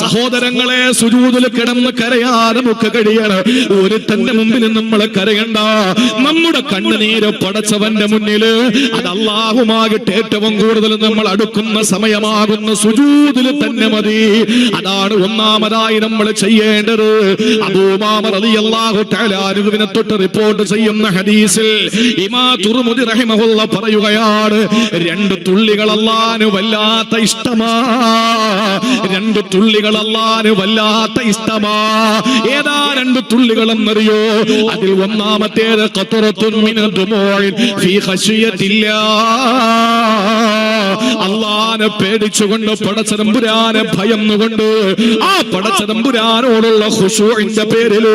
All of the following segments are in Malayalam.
സഹോദരങ്ങളെ, സുജൂദിൽ കിടന്ന് കരയാതെ നമുക്ക് കഴിയണം. ഒരുത്തന്റെ മുമ്പിൽ നമ്മൾ കരയണ്ട. നമ്മുടെ കണ്ണുനീര് പടച്ചവന്റെ മുന്നിൽ അത് അല്ലാഹുമായിട്ട് ഏറ്റവും കൂടുതൽ നമ്മൾ അടുക്കുന്ന സമയമാകുന്ന സുജൂദിൽ തന്നെ മതി. അതാണ് ഒന്നാമതായി നമ്മൾ ചെയ്യേണ്ടത്. അബൂ ഉമാമ റളിയല്ലാഹു തആല അൻഹുവിനെ തൊട്ട് റിപ്പോർട്ട് ചെയ്യുന്ന ഹദീസിൽ ഇമാം തുർമുദി റഹിമഹുല്ലാഹ് പറയുകയാണ്, രണ്ട് തുള്ളികൾ അല്ലാഹുവിന് വല്ലാത്ത ഇഷ്ടമാ. രണ്ട് തുള്ളികൾ അല്ലാഹുവിന് വല്ലാത്ത ഇഷ്ടമാ. ഏതാ രണ്ട് തുള്ളികൾ എന്നറിയോ? അതിൽ ഒന്നാമത്തേത് ഖത്റത്തുൻ മിന ദുമൂഇൻ ഫീ ഖശിയത്തില്ലാഹ്. അല്ലാഹുവിനെ പേടിച്ചുകൊണ്ട്, പടച്ചതമ്പുരാനെ ഭയന്നുകൊണ്ട്, ആ പടച്ചതമ്പുരാനോടുള്ള ഖുശൂഇന്റെ പേരിൽ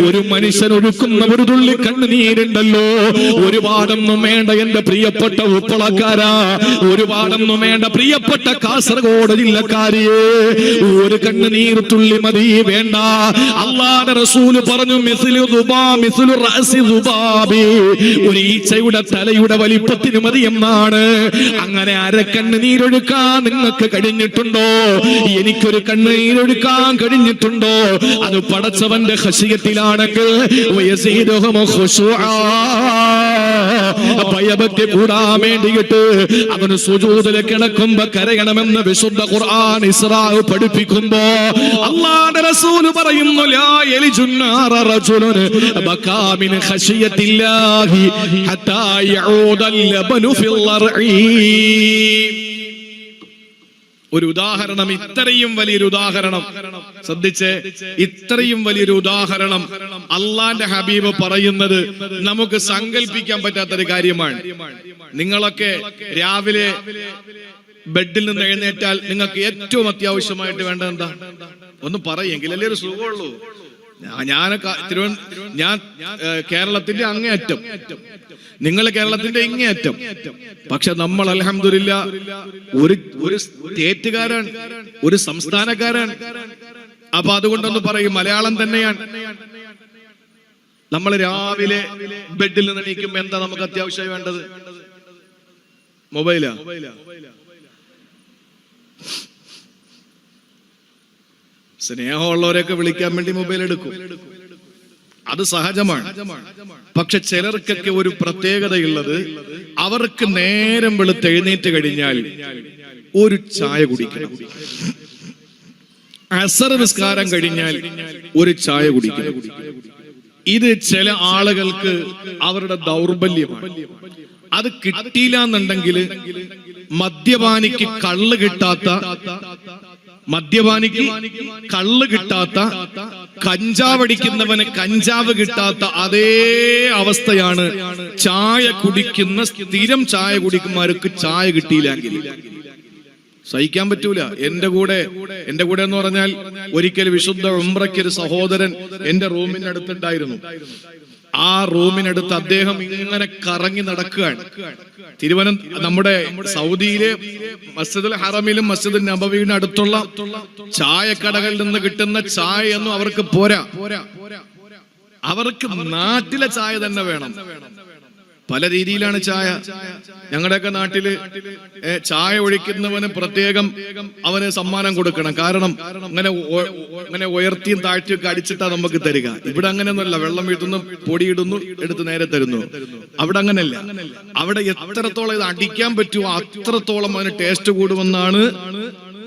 ഒരു മനുഷ്യൻ ഒഴുക്കുന്ന ഒരു തുള്ളി കണ്ണുനീരുണ്ടല്ലോ. ഒരുപാടൊന്നും വേണ്ട എന്റെ പ്രിയപ്പെട്ട ഉപ്പളക്കാരാ, ഒരുപാടൊന്നും വേണ്ട പ്രിയപ്പെട്ട കാസർഗോഡ് ജില്ലക്കാരിയെ, ഒരു കണ്ണുനീർ തുള്ളി മതി. വേണ്ട. അല്ലാഹുവിന്റെ റസൂൽ പറഞ്ഞു, മിസ്ലു റഅസി ദുബാബി, ഒരു ഈച്ചയുടെ തലയുടെ വലിപ്പത്തിന് മതി എന്നാണ്. അങ്ങനെ അരക്കണ്ണുനീരൊഴുക്കാൻ നിങ്ങൾക്ക് കഴിഞ്ഞിട്ടുണ്ടോ? എനിക്കൊരു കണ്ണുനീരൊഴുക്കാൻ കഴിഞ്ഞിട്ടുണ്ടോ? അത് പടച്ചവന്റെ ഖശിയത്തിലാണെങ്കിൽ ഭയഭക്തി കൂടാൻ വേണ്ടിയിട്ട് അവന് സുജൂദിൽ കിടക്കുമ്പോ കരയണമെന്ന് വിശുദ്ധ ഖുർആൻ ഇസ്രാ പഠിപ്പിക്കുമ്പോ അല്ലാഹുവിന്റെ റസൂൽ പറയുന്നു, ലാ യലിജുന്നാറ റജുലുൻ ബകാ മിൻ ഖശിയത്തില്ലാഹി ഹത്താ യഊദൽ ലബനു ഫിൽ റഈ. ഒരു ഉദാഹരണം, ഇത്രയും വലിയൊരു ഉദാഹരണം ശ്രദ്ധിച്ച്, ഇത്രയും വലിയൊരു ഉദാഹരണം അള്ളാന്റെ ഹബീബ് പറയുന്നത് നമുക്ക് സങ്കല്പിക്കാൻ പറ്റാത്തൊരു കാര്യമാണ്. നിങ്ങളൊക്കെ രാവിലെ ബെഡിൽ നിന്ന് എഴുന്നേറ്റാൽ നിങ്ങൾക്ക് ഏറ്റവും അത്യാവശ്യമായിട്ട് വേണ്ടത് എന്താ? ഒന്ന് പറയെങ്കിൽ അല്ലേ ഒരു സുഖമുള്ളൂ. ഞാൻ കേരളത്തിന്റെ അങ്ങേയറ്റം, നിങ്ങൾ കേരളത്തിന്റെ ഇങ്ങേയറ്റം. പക്ഷെ നമ്മൾ അൽഹംദുലില്ലാഹ് ഒരു സ്റ്റേറ്റുകാരാണ്, ഒരു സംസ്ഥാനക്കാരാണ്. അപ്പൊ അതുകൊണ്ടൊന്ന് പറയും, മലയാളം തന്നെയാണ്. നമ്മൾ രാവിലെ ബെഡിൽ നിന്ന് എണീക്കുമ്പോ എന്താ നമുക്ക് അത്യാവശ്യമായി വേണ്ടത്? മൊബൈലാ? സ്നേഹമുള്ളവരെയൊക്കെ വിളിക്കാൻ വേണ്ടി മൊബൈൽ എടുക്കും, അത് സഹജമാണ്. പക്ഷെ ചിലർക്കൊക്കെ ഒരു പ്രത്യേകതയുള്ളത്, അവർക്ക് നേരം വെളുത്ത് എഴുന്നേറ്റ് കഴിഞ്ഞാൽ ഒരു ചായ കുടിക്കണം. അസർ നിസ്കാരം കഴിഞ്ഞാൽ ഒരു ചായ കുടിക്കണം. ഇത് ചില ആളുകൾക്ക് അവരുടെ ദൗർബല്യമാണ്. അത് കിട്ടിയില്ല എന്നുണ്ടെങ്കിൽ മദ്യപാനിക്ക് കള്ള് കിട്ടാത്ത, കഞ്ചാവടിക്കുന്നവന് കഞ്ചാവ് കിട്ടാത്ത അതേ അവസ്ഥയാണ് ചായ കുടിക്കുന്ന, സ്ഥിരം ചായ കുടിക്കുന്നവർക്ക് ചായ കിട്ടിയില്ലെങ്കിൽ സഹിക്കാൻ പറ്റൂല. എന്റെ കൂടെ എന്ന് പറഞ്ഞാൽ ഒരിക്കൽ വിശുദ്ധ ഉംറയ്ക്ക് ഒരു സഹോദരൻ എന്റെ റൂമിനടുത്തുണ്ടായിരുന്നു. ആ റൂമിനടുത്ത് അദ്ദേഹം ഇങ്ങനെ കറങ്ങി നടക്കുകയാണ്. നമ്മുടെ സൗദിയിലെ മസ്ജിദുൽ ഹറമിലും മസ്ജിദുൽ നബവിയുടെ അടുത്തുള്ള ചായക്കടകളിൽ നിന്ന് കിട്ടുന്ന ചായയൊന്നും അവർക്ക് പോരാ. അവർക്ക് നാട്ടിലെ ചായ തന്നെ വേണം. പല രീതിയിലാണ് ചായ. ഞങ്ങളുടെയൊക്കെ നാട്ടില് ചായ ഒഴിക്കുന്നവന് പ്രത്യേകം അവന് സമ്മാനം കൊടുക്കണം. കാരണം അങ്ങനെ ഉയർത്തിയും താഴ്ത്തിയൊക്കെ അടിച്ചിട്ടാ നമുക്ക് തരിക. ഇവിടെ അങ്ങനെയൊന്നുമല്ല. വെള്ളം വീട്ടുന്നു, പൊടിയിടുന്നു, എടുത്ത് നേരെ തരുന്നു. അവിടെ അങ്ങനെയല്ല. അവിടെ എത്രത്തോളം ഇത് അടിക്കാൻ പറ്റുമോ അത്രത്തോളം അതിന് ടേസ്റ്റ് കൂടുമെന്നാണ്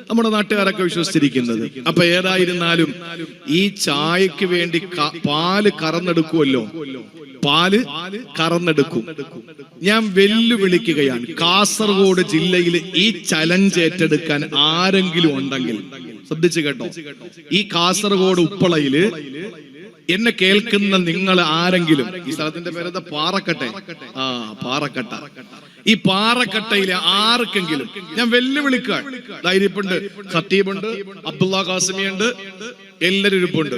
നമ്മുടെ നാട്ടുകാരൊക്കെ വിശ്വസിച്ചിരിക്കുന്നത്. അപ്പൊ ഏതായിരുന്നാലും ഈ ചായക്ക് വേണ്ടി പാല് കറന്നെടുക്കുമല്ലോ, പാല് കറന്നെടുക്കും. ഞാൻ വെല്ലുവിളിക്കുകയാണ്, കാസർഗോഡ് ജില്ലയിൽ ഈ ചലഞ്ച് ഏറ്റെടുക്കാൻ ആരെങ്കിലും ഉണ്ടെങ്കിൽ ശ്രദ്ധിച്ചു കേട്ടോ. ഈ കാസർഗോഡ് ഉപ്പളയില് എന്നെ കേൾക്കുന്ന നിങ്ങൾ ആരെങ്കിലും, ഈ സ്ഥലത്തിന്റെ പേരെന്താ? പാറക്കട്ടെ. പാറക്കട്ട. ഈ പാറക്കട്ടയിലെ ആർക്കെങ്കിലും ഞാൻ വെല്ലുവിളിക്കാൻ ധൈര്യപ്പുണ്ട്. ഖത്തീബുണ്ട്, അബ്ദുള്ള ഖാസിമിയുണ്ട്, എല്ലാവരും ഇരിപ്പുണ്ട്.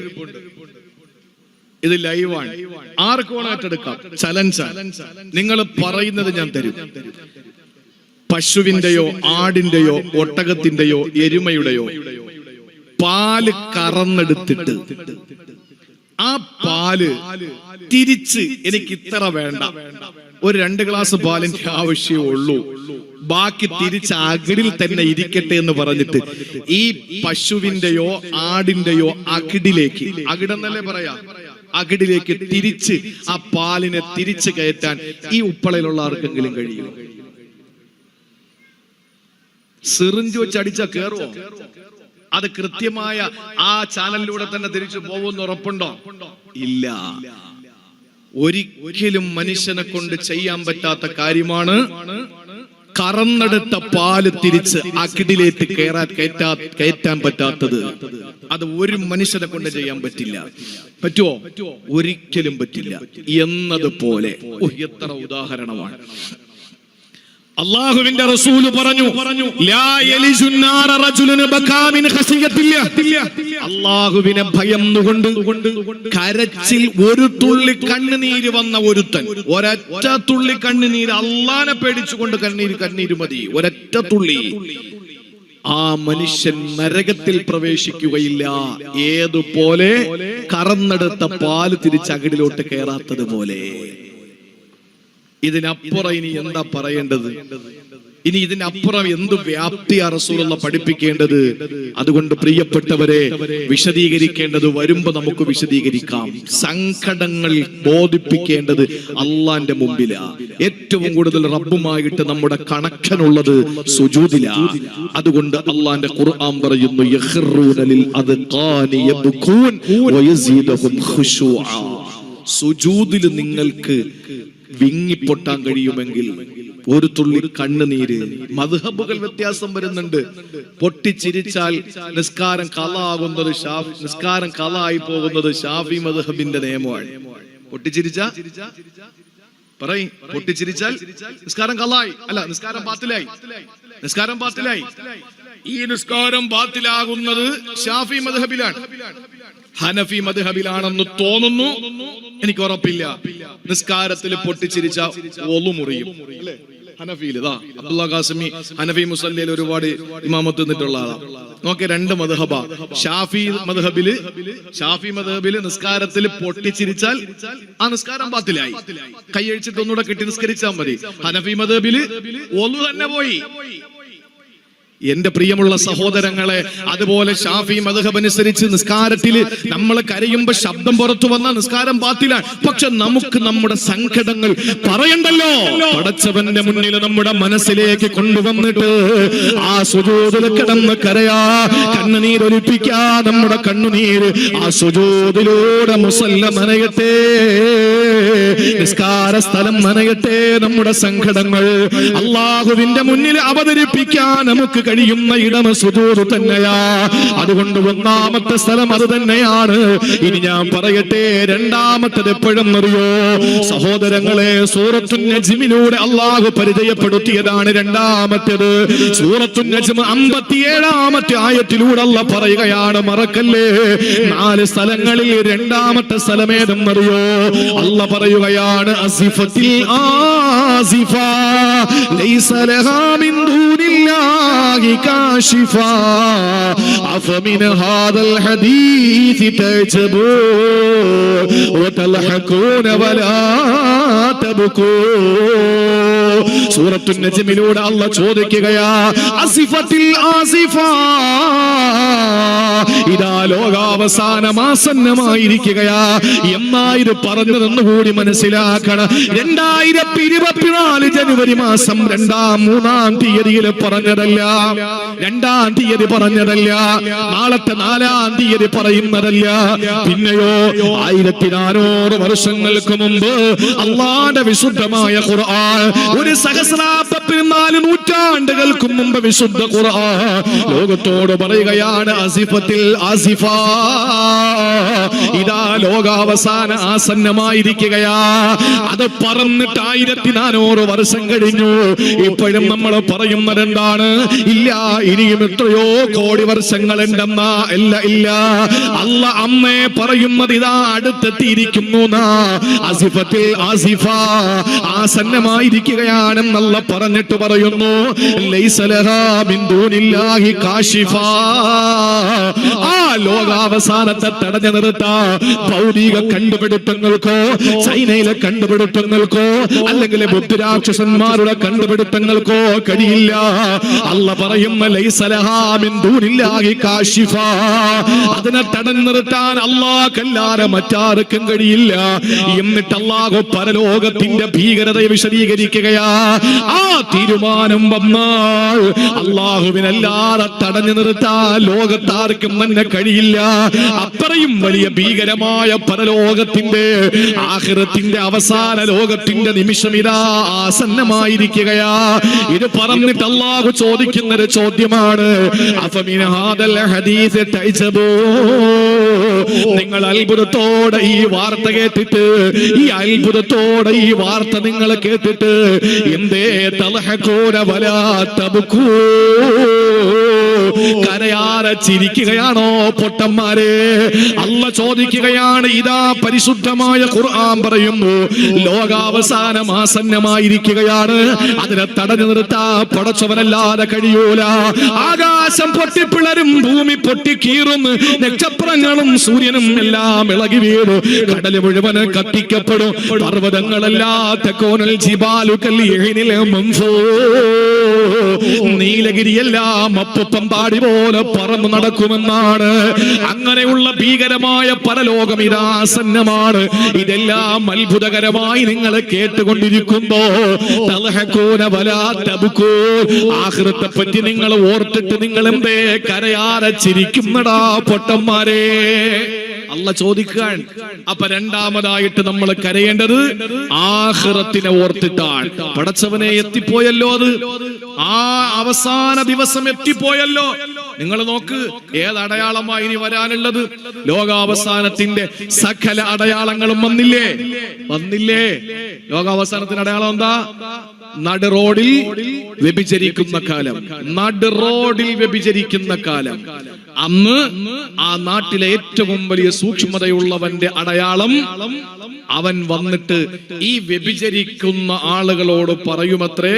ഇത് ലൈവാണ്, ആർക്ക് വേണം ഏറ്റെടുക്കാം. ചലഞ്ചാണ്. നിങ്ങൾ പറയുന്നത് ഞാൻ തരും. പശുവിന്റെയോ ആടിന്റെയോ ഒട്ടകത്തിന്റെയോ എരുമയുടെയോ പാല് കറന്നെടുത്തിട്ട് ആ പാല് തിരിച്ച് എനിക്ക് ഇത്ര വേണ്ട, ഒരു 2 ഗ്ലാസ് പാലിന്റെ ആവശ്യമേ ബാക്കി തിരിച്ച് അകിടിൽ തന്നെ ഇരിക്കട്ടെ എന്ന് പറഞ്ഞിട്ട് ഈ പശുവിന്റെയോ ആടിന്റെയോ അകിടിലേക്ക്, അകിടെന്നല്ലേ പറയാ, അകിടിലേക്ക് തിരിച്ച് ആ പാലിനെ തിരിച്ചു കയറ്റാൻ ഈ ഉപ്പളയിലുള്ള ആർക്കെങ്കിലും കഴിയും? സിറിഞ്ച് വെച്ച് അടിച്ചാ കേറുവോ? അത് കൃത്യമായ ആ ചാനലിലൂടെ തന്നെ തിരിച്ചു പോകുമെന്ന് ഉറപ്പുണ്ടോ? ഇല്ല. ഒരിക്കലും മനുഷ്യനെ കൊണ്ട് ചെയ്യാൻ പറ്റാത്ത കാര്യമാണ് കറന്നെടുത്ത പാല് തിരിച്ച് അകിടിലേക്ക് കയറ്റാൻ പറ്റാത്തത്. അത് ഒരു മനുഷ്യനെ കൊണ്ട് ചെയ്യാൻ പറ്റില്ല. പറ്റുമോ? ഒരിക്കലും പറ്റില്ല എന്നതുപോലെ എത്ര ഉദാഹരണമാണ്. അല്ലാഹുവിന്റെ റസൂൽ പറഞ്ഞു, ലാ യലിജുന്നാറ റജുലുൻ ബകാ മിൻ ഖശിയത്തില്ലാ. അല്ലാഹുവിനെ ഭയന്നുകൊണ്ട് കരച്ചിൽ ഒരു തുള്ളി കണ്ണുനീര് വന്ന ഒരുത്തൻ, ഒരൊറ്റ തുള്ളി കണ്ണുനീര്, അല്ലാഹനെ പേടിച്ചുകൊണ്ട് കണ്ണീര് മതി, ഒരൊറ്റ തുള്ളി, ആ മനുഷ്യൻ നരകത്തിൽ പ്രവേശിക്കുകയില്ല. ഏതുപോലെ കറന്നെടുത്ത പാല് തിരിച്ച് അകിടിലോട്ട് കയറാത്തത് പോലെ. ഇതിനപ്പുറം ഇനി എന്താ പറയേണ്ടത്? ഇനി ഇതിനപ്പുറം എന്ത് വ്യാപ്തിയാ റസൂലുള്ള പഠിപ്പിക്കേണ്ടത്? അതുകൊണ്ട് പ്രിയപ്പെട്ടവരെ, വിശദീകരിക്കേണ്ടത് വരുമ്പോ നമുക്ക് വിശദീകരിക്കാം. സങ്കടങ്ങൾ ബോധിപ്പിക്കേണ്ടത് അള്ളാന്റെ മുമ്പിലാ. ഏറ്റവും കൂടുതൽ റബ്ബുമായിട്ട് നമ്മുടെ കണക്ഷൻ ഉള്ളത് സുജൂദിലാ. അതുകൊണ്ട് അള്ളാന്റെ ഖുർആൻ പറയുന്നു, യഖ്റൂന ലിൽ അദ്ഖാനി യബ്കൂൻ വയസീദുഹും ഖുശൂഅ. സുജൂദിൽ നിങ്ങൾക്ക് വിങ്ങിപ്പൊട്ടാൻ കഴിയുമെങ്കിൽ ഒരു തുള്ളി കണ്ണുനീര്. മദ്ഹബുകൾ വ്യത്യാസം വരുന്നുണ്ട്. പൊട്ടിച്ചിരിച്ചാൽ നിസ്കാരം ഖളാകുന്നത്, നിസ്കാരം ഖളായി പോകുന്നത് ഷാഫി മദ്ഹബിന്റെ നിയമമാണ്. പൊട്ടിച്ചിരിച്ചാൽ നിസ്കാരം ഖളായി, അല്ല നിസ്കാരം ബാത്തിലായി. നിസ്കാരം ബാത്തിലായി. ഈ നിസ്കാരം ബാത്തിലാകുന്നത് ഷാഫി മദ്ഹബിലാണ്. ഹനഫി മദ്ഹബിലാണെന്ന് തോന്നുന്നു, എനിക്ക് ഉറപ്പില്ല. നിസ്കാരത്തിൽ പൊട്ടിച്ചിരിച്ച ഒളു മുറിയും. ഹനഫിയിൽ അബ്ദുള്ള ഖാസിമി ഹനഫി മുസല്ലയിൽ ഒരുപാട് ഇമാമത്ത് നിന്നിട്ടുള്ള ആളാണ്. നോക്കെ 2 മദ്ഹബ. ഷാഫി മദ്ഹബില് നിസ്കാരത്തിൽ പൊട്ടിച്ചിരിച്ചാൽ ആ നിസ്കാരം ബാത്തിലായി, കൈയഴിച്ചിട്ട് ഒന്നുകൂടെ കെട്ടി നിസ്കരിച്ചാൽ മതി. ഹനഫി മദ്ഹബില് ഒളു തന്നെ പോയി. എന്റെ പ്രിയമുള്ള സഹോദരങ്ങളെ, അതുപോലെ ഷാഫി മദ്ഹബ് അനുസരിച്ച് നിസ്കാരത്തിൽ നമ്മൾ കരയുമ്പോ ശബ്ദം പുറത്തു വന്ന നിസ്കാരം ബാത്തിലാണ്. പക്ഷെ നമുക്ക് നമ്മുടെ സങ്കടങ്ങൾ പറയണ്ടല്ലോ. പടച്ചവന്റെ മുന്നിൽ നമ്മുടെ മനസ്സിലേക്ക് കൊണ്ടുവന്നിട്ട് ആ സുജൂദിൽ കിടന്ന് കരയാ, കണ്ണുനീരൊലിപ്പിക്കാ. നമ്മുടെ കണ്ണുനീര് ആ സുജൂദിലൂടെ മുസല്ല നനയട്ടെ, നിസ്കാര സ്ഥലം നനയട്ടെ. നമ്മുടെ സങ്കടങ്ങൾ അല്ലാഹുവിന്റെ മുന്നിൽ അവതരിപ്പിക്കാൻ നമുക്ക് കഴിയുന്ന ഇടം സുജൂദ് തന്നെയാ. അതുകൊണ്ട് ഒന്നാമത്തെ സ്ഥലം അത് തന്നെയാണ്. ഇനി ഞാൻ പറയട്ടെ, രണ്ടാമത്തേത് എപ്പോഴെന്നറിയോ സഹോദരങ്ങളെ? സൂറത്തുൻ നജ്മിലൂടെ അല്ലാഹു പരിചയപ്പെടുത്തിയതാണ് രണ്ടാമത്തേത്. സൂറത്തുൻ നജ്മ് 57-ാമത്തെ ആയത്തിലൂടെ അല്ലാഹു പറയുകയാണ്, മറക്കല്ലേ, 4 സ്ഥലങ്ങളിൽ രണ്ടാമത്തെ സ്ഥലം ഏതെന്നറിയോ? അല്ലാഹു പറയുകയാണ്, അസിഫത്തിൽ ആസിഫ ലൈസ ലഹാ മിൻ ദൂനില്ലാഹി كاشفا أفمن هذا الحديث تعجبون وتضحكون ولا تبكون. സൂറത്തുൻ നജ്മിലൂടെ അല്ലാഹു ചോദിക്കുകയാ, അസിഫത്തിൽ ആസിഫ, ഇതാ ലോകാവസാനം ആസന്നമായിരിക്കുകയാ. എന്നായത് പറഞ്ഞതെന്ന് കൂടി മനസ്സിലാക്കണം. 2024 ജനുവരി മാസം 2-3 തീയതിയിൽ പറഞ്ഞതല്ല, 2-ാം തീയതി പറഞ്ഞതല്ല, നാളത്തെ 4-ാം തീയതി പറയുന്നതല്ല. പിന്നെയോ 1400 വർഷങ്ങൾക്ക് മുമ്പ് അല്ലാഹുവിന്റെ വിശുദ്ധമായ ഖുർആൻ, ഒരു 14 നൂറ്റാണ്ടുകൾക്ക് മുമ്പ് വിശുദ്ധ ഖുർആൻ ലോകത്തോട് പറയുകയാണ്, അസിഫത്തിൽ ആസിഫ, ഇതാ ലോകാവസാന ആസന്നമായിരിക്കുകയാ. അത് പറഞ്ഞിട്ട് 1400 വർഷം കഴിഞ്ഞു. ഇപ്പോഴും നമ്മൾ പറയുന്നത് എന്താണ്? ഇല്ല, ഇനിയും എത്രയോ കോടി വർഷങ്ങളുണ്ടെന്നാ. ഇല്ല, അല്ലാഹ് അമ്മേ പറയുന്നത് ഇതാ അടുത്തെത്തിയിരിക്കുന്നു. അസിഫത്തിൽ ആസിഫ, ആസന്നമായിരിക്കുകയാണെന്നല്ല പറഞ്ഞിട്ട് പറയുന്നു, ലൈസ ലഹാ മിൻ ദൂനില്ലാഹി കാശിഫ, ആ ലോകാവസാനത്തെ തടഞ്ഞു നിർത്താ ഭൗതിക കണ്ടുപിടുത്തങ്ങൾക്കോ ചൈനയിലെ കണ്ടുപിടുത്തങ്ങൾക്കോ അല്ലെങ്കിൽ ബുദ്ധരാക്ഷസന്മാരുടെ കണ്ടുപിടുത്തങ്ങൾക്കോ കഴിയില്ല. അല്ലാഹു പറയുന്ന ലൈസ ലഹാ മിൻ ദൂനില്ലാഹി കാശിഫ, അതിനെ തടഞ്ഞു നിർത്താൻ അല്ലാഹുക്കല്ലാതെ മറ്റാർക്കും കഴിയില്ല. എന്നിട്ട് അല്ലാഹു പരലോകത്തിന്റെ ഭീകരതയെ വിശദീകരിക്കുകയാ. ആ തീരുമാനം വന്നാൽ അല്ലാഹുവിനല്ലാതെ തടഞ്ഞു നിർത്താൻ ലോകത്താർക്കും തന്നെ കഴിയില്ല. അത്രയും വലിയ ഭീകരമായ പരലോകത്തിന്റെ ആഖിറത്തിന്റെ അവസാന ലോകത്തിന്റെ നിമിഷം ഇതാ ആസന്നമായിരിക്കുകയാ. ഇത് പറഞ്ഞിട്ട് അല്ലാഹു ചോദിക്കുന്ന ഒരു ചോദ്യമാണ്, അഫമിൻ ഹാദൽ ഹദീസ് തഅജബൂ, നിങ്ങൾ അത്ഭുതത്തോടെ ഈ വാർത്ത കേട്ടിട്ട്, ഈ അത്ഭുതത്തോടെ ഈ വാർത്ത നിങ്ങൾ കേട്ടിട്ട് എന്തേ തൽഹഖൂന വലാ തബ്കൂ, കരയാതെ ചിരിക്കുകയാണോ പൊട്ടന്മാരെ? അല്ലാഹു ചോദിക്കുകയാണ്. ഇതാ പരിശുദ്ധമായ ഖുർആൻ പറയുന്നു, ലോകാവസാനം ആസന്നമായിരിക്കുകയാണ്. അതിനെ തടഞ്ഞു നിർത്താൻ പടച്ചവനല്ലാതെ കഴിയൂല. ആകാശം പൊട്ടിപ്പിളരും, ഭൂമി പൊട്ടിക്കീറും, നക്ഷത്രങ്ങളും സൂര്യനും എല്ലാം ഇളകി വീഴും, കടല് മുഴുവൻ കത്തിക്കപ്പെടും, പർവ്വതങ്ങളെല്ലാം തകോനൽ ജിബാലു കൽഇഹ്നിൽ മൻഫൂർ, നീലഗിരിയെല്ലാം അപ്പുപ്പം പാടി പോലെ പറന്നു നടക്കുമെന്നാണ്. അങ്ങനെയുള്ള ഭീകരമായ പരലോകം ഇതാസന്നമാണ്. ഇതെല്ലാം അത്ഭുതകരമായി നിങ്ങൾ കേട്ടുകൊണ്ടിരിക്കുമ്പോ തൽഹഖൂന വലാ തബ്കൂ, ആഖിറത്തെ പറ്റി നിങ്ങൾ ഓർത്തിട്ട് നിങ്ങൾ എന്തേ കരയാതെ ചിരിക്കുന്നടാ പൊട്ടന്മാരെ? അല്ലാഹു ചോദിക്കാൻ. അപ്പൊ രണ്ടാമതായിട്ട് നമ്മൾ കരയേണ്ടത് ആഖിറത്തിനെ ഓർത്തിട്ടാണ്. പടച്ചവനെ എത്തിപ്പോയല്ലോ, അത് ആ അവസാന ദിവസം എത്തിപ്പോയല്ലോ. നിങ്ങൾ നോക്ക്, ഏത് അടയാളമായി ഇനി വരാനുള്ളത്? ലോകാവസാനത്തിന്റെ സകല അടയാളങ്ങളും വന്നില്ലേ? ലോകാവസാനത്തിന്റെ അടയാളം എന്താ? നട റോഡിൽ വ്യഭിചരിക്കുന്ന കാലം. നട റോഡിൽ വ്യഭിചരിക്കുന്ന കാലം. അന്ന് ആ നാട്ടിലെ ഏറ്റവും വലിയ സൂക്ഷ്മതയുള്ളവന്റെ അടയാളം, അവൻ വന്നിട്ട് ഈ വ്യഭിചരിക്കുന്ന ആളുകളോട് പറയുമത്രേ,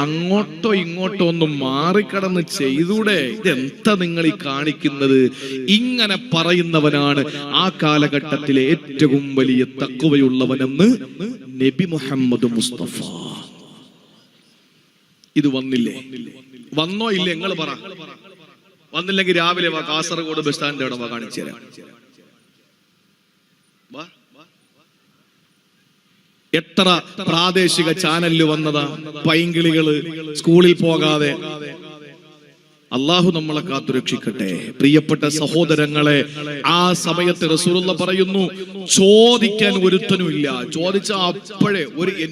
അങ്ങോട്ടോ ഇങ്ങോട്ടോ ഒന്ന് മാറിക്കടന്ന് ചെയ്തൂടെ, ഇതെന്താ നിങ്ങൾ ഈ കാണിക്കുന്നത്? ഇങ്ങനെ പറയുന്നവനാണ് ആ കാലഘട്ടത്തിലെ ഏറ്റവും വലിയ തഖ്വയുള്ളവനെന്ന് നബി മുഹമ്മദ് മുസ്തഫ. ഇത് വന്നില്ലേ? വന്നോ ഇല്ലേ? നിങ്ങൾ പറ. വന്നില്ലെങ്കിൽ രാവിലെ വാ, കാസർഗോഡ് ബസ് സ്റ്റാൻഡ് അവിടെ വാ, കാണിച്ചു തരാം. എത്ര പ്രാദേശിക ചാനലിൽ വന്നതാ പൈങ്കിളികള് സ്കൂളിൽ പോകാതെ. അള്ളാഹു നമ്മളെ കാത്തുരക്ഷിക്കട്ടെ. പ്രിയപ്പെട്ട സഹോദരങ്ങളെ, ആ സമയത്ത് റസൂലുള്ള പറയുന്നു, ചോദിക്കാൻ ഒരുത്തനുമില്ല. ചോദിച്ച അപ്പോഴേ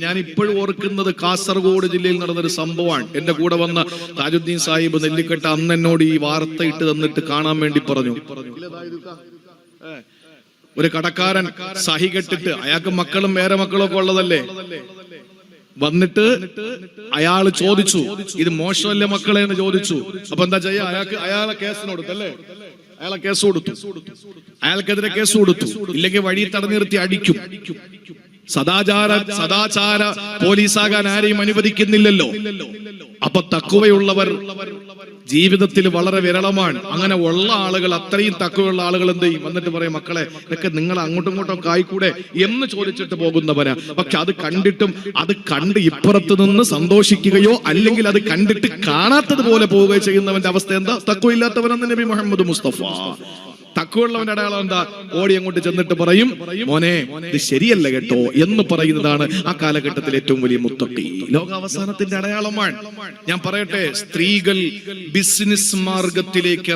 ഞാൻ ഇപ്പോഴും ഓർക്കുന്നത് കാസർഗോഡ് ജില്ലയിൽ നടന്നൊരു സംഭവമാണ്. എന്റെ കൂടെ വന്ന താജുദ്ദീൻ സാഹിബ് നെല്ലിക്കട്ട അന്ന് എന്നോട് ഈ വാർത്ത ഇട്ട് തന്നിട്ട് കാണാൻ വേണ്ടി പറഞ്ഞു. ഒരു കടക്കാരൻ സഹി കെട്ടിട്ട്, അയാൾക്ക് മക്കളും വേറെ മക്കളും ഒക്കെ ഉള്ളതല്ലേ, വന്നിട്ട് അയാൾ ചോദിച്ചു, ഇത് മോശമല്ലേ മക്കളെ എന്ന് ചോദിച്ചു. അപ്പൊ എന്താ ചെയ്യാ? അയാളെ കേസിന് കൊടുത്തല്ലേ, അയാൾക്കെതിരെ കേസ് കൊടുത്തു. ഇല്ലെങ്കിൽ വഴി തടഞ്ഞു നിർത്തി അടിക്കും. സദാചാര പോലീസാകാൻ ആരെയും അനുവദിക്കുന്നില്ലല്ലോ. അപ്പൊ തഖ്വയുള്ളവർ ജീവിതത്തിൽ വളരെ വിരളമാണ്. അങ്ങനെ ഉള്ള ആളുകൾ, അത്രയും തഖ്വയുള്ള ആളുകൾ എന്ത് ചെയ്യും? വന്നിട്ട് പറയും, മക്കളെ ഇതൊക്കെ നിങ്ങൾ അങ്ങോട്ടും ഇങ്ങോട്ടും കായ്ക്കൂടെ എന്ന് ചോദിച്ചിട്ട് പോകുന്നവരാ. പക്ഷെ അത് കണ്ടിട്ടും അത് കണ്ട് ഇപ്പുറത്ത് നിന്ന് സന്തോഷിക്കുകയോ അല്ലെങ്കിൽ അത് കണ്ടിട്ട് കാണാത്തത് പോലെ പോവുകയോ ചെയ്യുന്നവന്റെ അവസ്ഥ എന്താ? തഖ്വയില്ലാത്തവനെന്ന് നബി മുഹമ്മദ് മുസ്തഫ. തഖ്വയുള്ളവന്റെ അടയാളം എന്താ? ഓടി അങ്ങോട്ട് ചെന്നിട്ട് പറയും, മോനെ ഇത് ശരിയല്ല കേട്ടോ എന്ന് പറയുന്നതാണ് ആ കാലഘട്ടത്തിൽ ഏറ്റവും വലിയ മുത്തഖി. ലോകാവസാനത്തിന്റെ അടയാളമാണ്. ഞാൻ പറയട്ടെ, സ്ത്രീകൾ ബിസിനസ് മാർഗത്തിലേക്ക്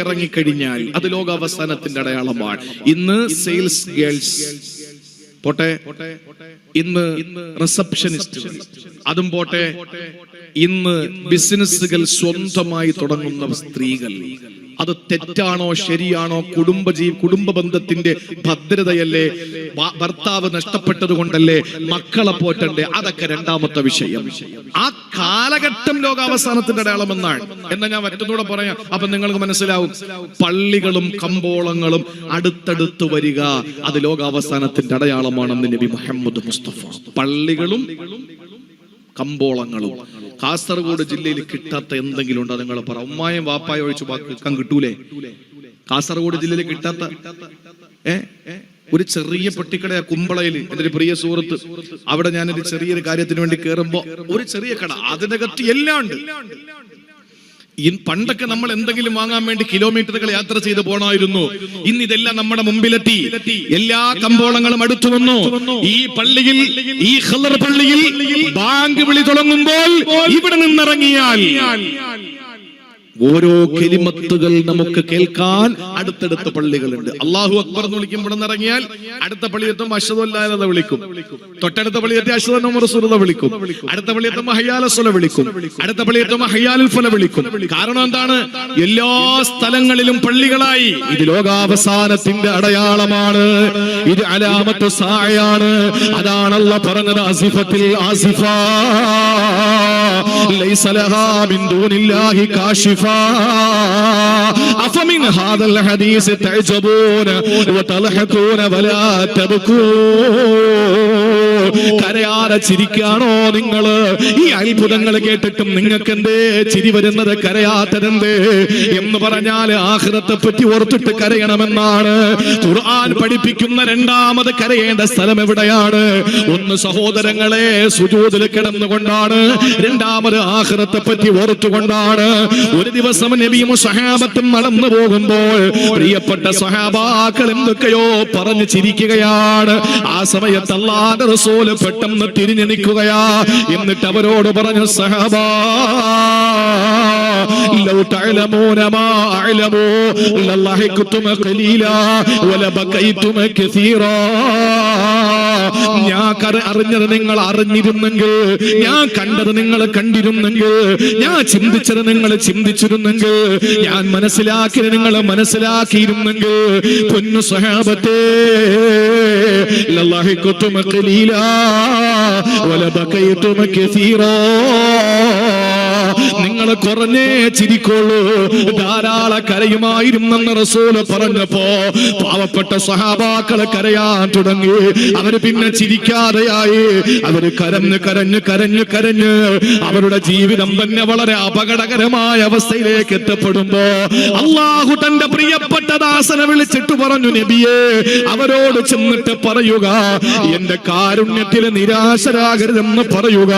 ഇറങ്ങിക്കഴിഞ്ഞാൽ, അത് ലോകാവസാനത്തിന്റെ അടയാളമാണ്. ഇന്ന് സെയിൽസ് ഗേൾസ് പോട്ടെ, ഇന്ന് റിസപ്ഷനിസ്റ്റ് അതും പോട്ടെ, ഇന്ന് ബിസിനസ്സുകൾ സ്വന്തമായി തുടങ്ങുന്ന സ്ത്രീകൾ, അത് തെറ്റാണോ ശരിയാണോ? കുടുംബ ബന്ധത്തിന്റെ ഭദ്രതയല്ലേ? ഭർത്താവ് നഷ്ടപ്പെട്ടത് കൊണ്ടല്ലേ മക്കളെ പോറ്റണ്ടേ? അതൊക്കെ രണ്ടാമത്തെ വിഷയം. ആ കാലഘട്ടം ലോകാവസാനത്തിന്റെ അടയാളമെന്നാണ്. എന്നാ ഞാൻ മറ്റൊന്നുകൂടെ പറയാം, അപ്പൊ നിങ്ങൾക്ക് മനസ്സിലാവും. പള്ളികളും കമ്പോളങ്ങളും അടുത്തടുത്ത് വരിക, അത് ലോകാവസാനത്തിന്റെ അടയാളമാണെന്ന് നബി മുഹമ്മദ് മുസ്തഫ. പള്ളികളും കമ്പോളങ്ങളും, കാസർഗോഡ് ജില്ലയിൽ കിട്ടാത്ത എന്തെങ്കിലും ഉണ്ടോ നിങ്ങൾ പറ. ഉമ്മായും വാപ്പായും ഒഴിച്ച് ബാക്കി കിട്ടൂലേ? കാസർഗോഡ് ജില്ലയിൽ കിട്ടാത്ത ഒരു ചെറിയ പെട്ടിക്കട കുമ്പളയിൽ എന്റെ ഒരു പ്രിയ സുഹൃത്ത്, അവിടെ ഞാനൊരു ചെറിയൊരു കാര്യത്തിന് വേണ്ടി കയറുമ്പോ ഒരു ചെറിയ കട, അതിനകത്ത് എല്ലാം ഉണ്ട്. പണ്ടൊക്കെ നമ്മൾ എന്തെങ്കിലും വാങ്ങാൻ വേണ്ടി കിലോമീറ്ററുകൾ യാത്ര ചെയ്ത് പോണമായിരുന്നു. ഇന്ന് ഇതെല്ലാം നമ്മുടെ മുമ്പിലെത്തി. എല്ലാ കമ്പോളങ്ങളും അടുത്തു വന്നു. ഈ പള്ളിയിൽ, ഈ ഖദർ പള്ളിയിൽ ബാങ്ക് വിളി തുടങ്ങുമ്പോൾ ഇവിടെ നിന്നിറങ്ങിയാൽ ഓരോ കെലിമത്തുകൾ നമുക്ക് കേൾക്കാൻ അടുത്തടുത്ത പള്ളികളുണ്ട്. അല്ലാഹു അക്ബർ എന്ന് വിളിക്കുമ്പോൾ ഇറങ്ങിയാൽ അടുത്ത പള്ളിയെത്തുമ്പോൾ അശ്ഹദു അല്ലാ ഇലാഹ ഇല്ലല്ലാഹ് വിളിക്കും. തൊട്ടടുത്ത പള്ളിയെത്തി അശ്ഹദു അന്ന മുഹമ്മദ് റസൂലുള്ളാഹ് വിളിക്കും. അടുത്ത പള്ളിയെത്തുമ്പോൾ ഹയ്യ അലൽ സ്വലാ വിളിക്കും. അടുത്ത പള്ളിയെത്തുമ്പോൾ ഹയ്യ അലൽ ഫലാ വിളിക്കും. കാരണം എന്താണ്? എല്ലാ സ്ഥലങ്ങളിലും പള്ളികളായി. ഇത് ലോകാവസാനത്തിന്റെ അടയാളമാണ്. ഇത് അലാമത്ത് സാഅയാണ്. അതാണ് അല്ലാഹ് പറഞ്ഞത്, ആസിഫത്തിൽ ആസിഫ ലൈസ ലഹാ മിൻ ദൂനില്ലാഹി കാശിഫ അഫമിൻ ഹാദൽ ഹദീസ് തഅജബൂന വതൽഹഖൂന വലാ തബ്കൂൻ. കരയാതെ ചിരിക്കാണോ നിങ്ങള്? ഈ അത്ഭുതങ്ങൾ കേട്ടിട്ടും നിങ്ങൾക്ക് എന്തേ ചിരി വരുന്നത്, കരയാത്തതെന്തേ എന്ന് പറഞ്ഞാൽ ആഖിറത്തെ പറ്റി ഓർത്തിട്ട് കരയണമെന്നാണ് ഖുർആൻ പഠിപ്പിക്കുന്ന. രണ്ടാമത് കരയേണ്ട സ്ഥലം എവിടെയാണ്? ഒന്ന് സഹോദരങ്ങളെ സുജൂദിൽ കിടന്നുകൊണ്ടാണ്. രണ്ടാമത് ആഖിറത്തെ പറ്റി ഓർത്തുകൊണ്ടാണ്. ഒരു ദിവസം നബിയും സഹാബത്തും നടന്നു പോകുമ്പോൾ പ്രിയപ്പെട്ട സഹാബാക്കൾ എന്തൊക്കെയോ പറഞ്ഞു ചിരിക്കുകയാണ്. ആ സമയത്ത് അല്ലാഹുവിന്റെ റസൂൽ പെട്ടെന്ന് തിരിഞ്ഞു നിൽക്കുകയാ. എന്നിട്ട് അവരോട് പറഞ്ഞു, സഹാബാ ലൗ തഅലമൂന മാ അഅലമു ലളഹിഖ്തും ഖലീലാ വലബകൈതും കസീറാ. ഞാൻ അറിഞ്ഞത് നിങ്ങൾ അറിഞ്ഞിരുന്നെങ്കിൽ, ഞാൻ കണ്ടത് നിങ്ങൾ കണ്ടിരുന്നെങ്കിൽ, ഞാൻ ചിന്തിച്ചത് നിങ്ങൾ ചിന്തിച്ചിരുന്നെങ്കിൽ, ഞാൻ മനസ്സിലാക്കിയത് നിങ്ങൾ മനസ്സിലാക്കിയിരുന്നെങ്കിൽ, പൊന്നു സഹാബത്തേ ലളഹിഖ്തും ഖലീലാ വലബകൈതും കസീറാ. നിങ്ങൾ കുറഞ്ഞേ ചിരിക്കോളൂ, ധാരാളം കരയുമായിരുന്നെന്ന് റസൂല് പറഞ്ഞപ്പോ പാവപ്പെട്ട സഹാബാക്കള് കരയാൻ തുടങ്ങി. അവര് പിന്നെ ചിരിക്കാതെയായി. അവര് കരഞ്ഞ് കരഞ്ഞ് കരഞ്ഞ് കരഞ്ഞ് അവരുടെ ജീവിതം തന്നെ വളരെ അപകടകരമായ അവസ്ഥയിലേക്ക് എത്തപ്പെടുമ്പോ അല്ലാഹു തന്റെ പ്രിയപ്പെട്ട ദാസനെ വിളിച്ചിട്ട് പറഞ്ഞു, നബിയേ അവരോട് ചെന്നിട്ട് പറയുക, എന്റെ കാരുണ്യത്തിൽ നിരാശരാകരുതെന്ന് പറയുക.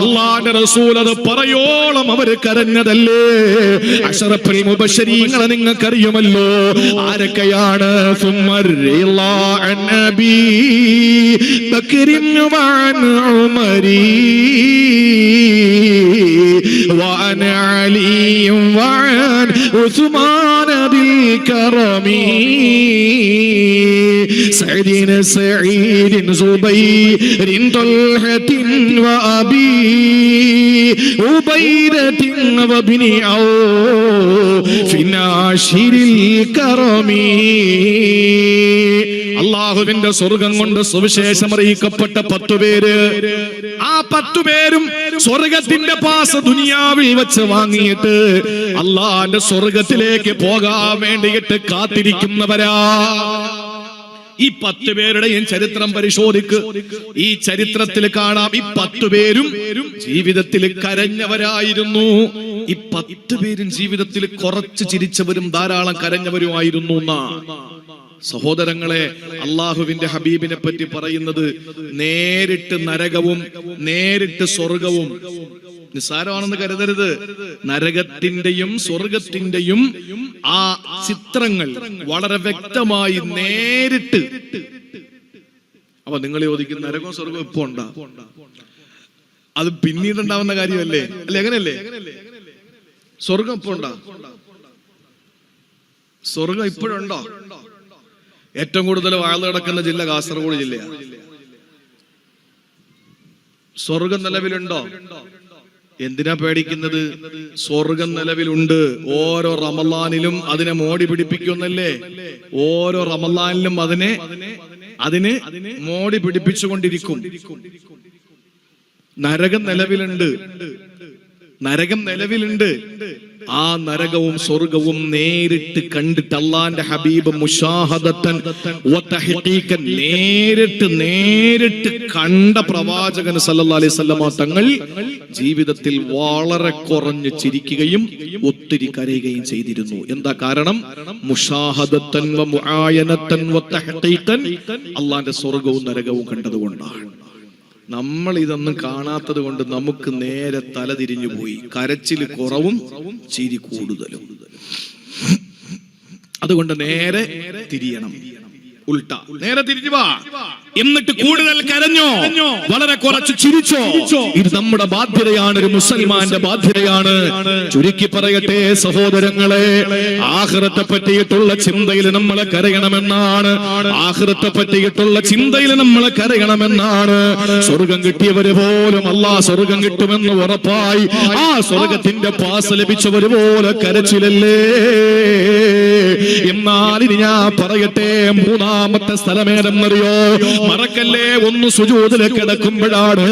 അല്ലാഹുവിന്റെ റസൂൽ അത് പറയോളം അവര് കരഞ്ഞതല്ലേ. അശ്റഫുൽ മുബശ്ശരീങ്ങളെ നിങ്ങൾക്കറിയുമല്ലോ ആരൊക്കെയാണ്? ബക്കറിൻ വഅൻ ഉമരി വഅൻ അലി വഅൻ ഉസ്മാൻ ബിൽ കറമി സഈദിൻ സഈദിൻ സുബൈരിൻ തൽഹത്തിൻ വഅബി ഉബൈദത്തിൻ വബിനി ഔഫിൻ നാശിരിൽ കറമി. അല്ലാഹുവിന്റെ സ്വർഗം കൊണ്ട് സുവിശേഷം അറിയിക്കപ്പെട്ട 10 പേര്. ആ 10 പേരും സ്വർഗത്തിന്റെ പാസ് ദുനിയാവിൽ വെച്ച് വാങ്ങിയിട്ട് അല്ലാഹുവിന്റെ സ്വർഗത്തിലേക്ക് പോകാൻ വേണ്ടിയിട്ട് കാത്തിരിക്കുന്നവരാ. ഈ 10 പേരുടെയും ചരിത്രം പരിശോധിക്ക്. ഈ ചരിത്രത്തിൽ കാണാം, ഈ 10 പേരും ജീവിതത്തിൽ കരഞ്ഞവരായിരുന്നു. ഈ 10 പേരും ജീവിതത്തിൽ കുറച്ച് ചിരിച്ചവരും ധാരാളം കരഞ്ഞവരുമായിരുന്നു. സഹോദരങ്ങളെ, അള്ളാഹുവിന്റെ ഹബീബിനെ പറ്റി പറയുന്നത് നേരിട്ട് നരകവും നേരിട്ട് സ്വർഗവും നിസ്സാരമാണെന്ന് കരുതരുത്. നരകത്തിന്റെയും സ്വർഗത്തിന്റെയും ആ ചിത്രങ്ങൾ വളരെ വ്യക്തമായി നേരിട്ട്. അപ്പൊ നിങ്ങൾ ചോദിക്കും, നരകവും സ്വർഗവും ഇപ്പൊ ഉണ്ടാ? അത് പിന്നീട് ഉണ്ടാവുന്ന കാര്യമല്ലേ? അല്ലെ, എങ്ങനെയല്ലേ? സ്വർഗം ഇപ്പൊ ഉണ്ടാ? സ്വർഗം ഇപ്പോഴുണ്ടോ? ഏറ്റവും കൂടുതൽ വാഴ കിടക്കുന്ന ജില്ല കാസർഗോഡ് ജില്ലയാണ്. സ്വർഗം നിലവിലുണ്ടോ? എന്തിനാ പേടിക്കുന്നത്? സ്വർഗം നിലവിലുണ്ട്. ഓരോ റമളാനിലും അതിനെ മോടി പിടിപ്പിക്കുന്നല്ലേ? ഓരോ റമളാനിലും അതിന് മോടി പിടിപ്പിച്ചുകൊണ്ടിരിക്കും. നരകം നിലവിലുണ്ട്. നരകം നിലവിലുണ്ട്. ആ നരകവും സ്വർഗവും നേരിട്ട് കണ്ടിട്ട് അള്ളാന്റെ ഹബീബ് മുശാഹദത്തൻ വതഹ്ഖീഖൻ നേരിട്ട് കണ്ട പ്രവാചകൻ സല്ലല്ലാഹു അലൈഹി വസല്ലമ തങ്ങൾ ജീവിതത്തിൽ വളരെ കുറഞ്ഞ് ചിരിക്കുകയും ഒത്തിരി കരയുകയും ചെയ്തിരുന്നു. എന്താ കാരണം? മുശാഹദത്തൻ വ മുആയനത്തൻ വതഹ്ഖീഖൻ അള്ളാന്റെ സ്വർഗവും നരകവും കണ്ടതുകൊണ്ടാണ്. നമ്മൾ ഇതൊന്നും കാണാത്തത് കൊണ്ട് നമുക്ക് നേരെ തല തിരിഞ്ഞു പോയി. കരച്ചിൽ കുറവും ചിരി കൂടുതലും. അതുകൊണ്ട് നേരെ തിരിയണം, ഉൾട്ട നേരെ തിരിഞ്ഞു വാ. എന്നിട്ട് കൂടുതൽ കരഞ്ഞോ, വളരെ കുറച്ച് ചിരിച്ചോ. ഇത് നമ്മുടെ ബാധ്യതയാണ്, ഒരു മുസൽമാന്റെ ബാധ്യതയാണ്. ചുരുക്കി പറയട്ടെ സഹോദരങ്ങളെ, ആഖിറത്തെ പറ്റിയിട്ടുള്ള ചിന്തയിൽ നമ്മൾ കരയണമെന്നാണ്. ആഖിറത്തെ പറ്റിയിട്ടുള്ള ചിന്തയിൽ നമ്മൾ കരയണമെന്നാണ്. സ്വർഗം കിട്ടിയവര് പോലും അല്ലാഹ് സ്വർഗം കിട്ടുമെന്ന് ഉറപ്പായി ആ സ്വർഗത്തിന്റെ പാസ് ലഭിച്ചവര് പോലെ കരച്ചിലല്ലേ. എന്നാൽ ഇനി ഞാൻ പറയട്ടെ, മൂന്നാമത്തെ സ്ഥലമേതെന്നറിയോ? മറക്കല്ലേ, ഒന്ന് സുജൂദിൽ കിടക്കുമ്പോഴാണ്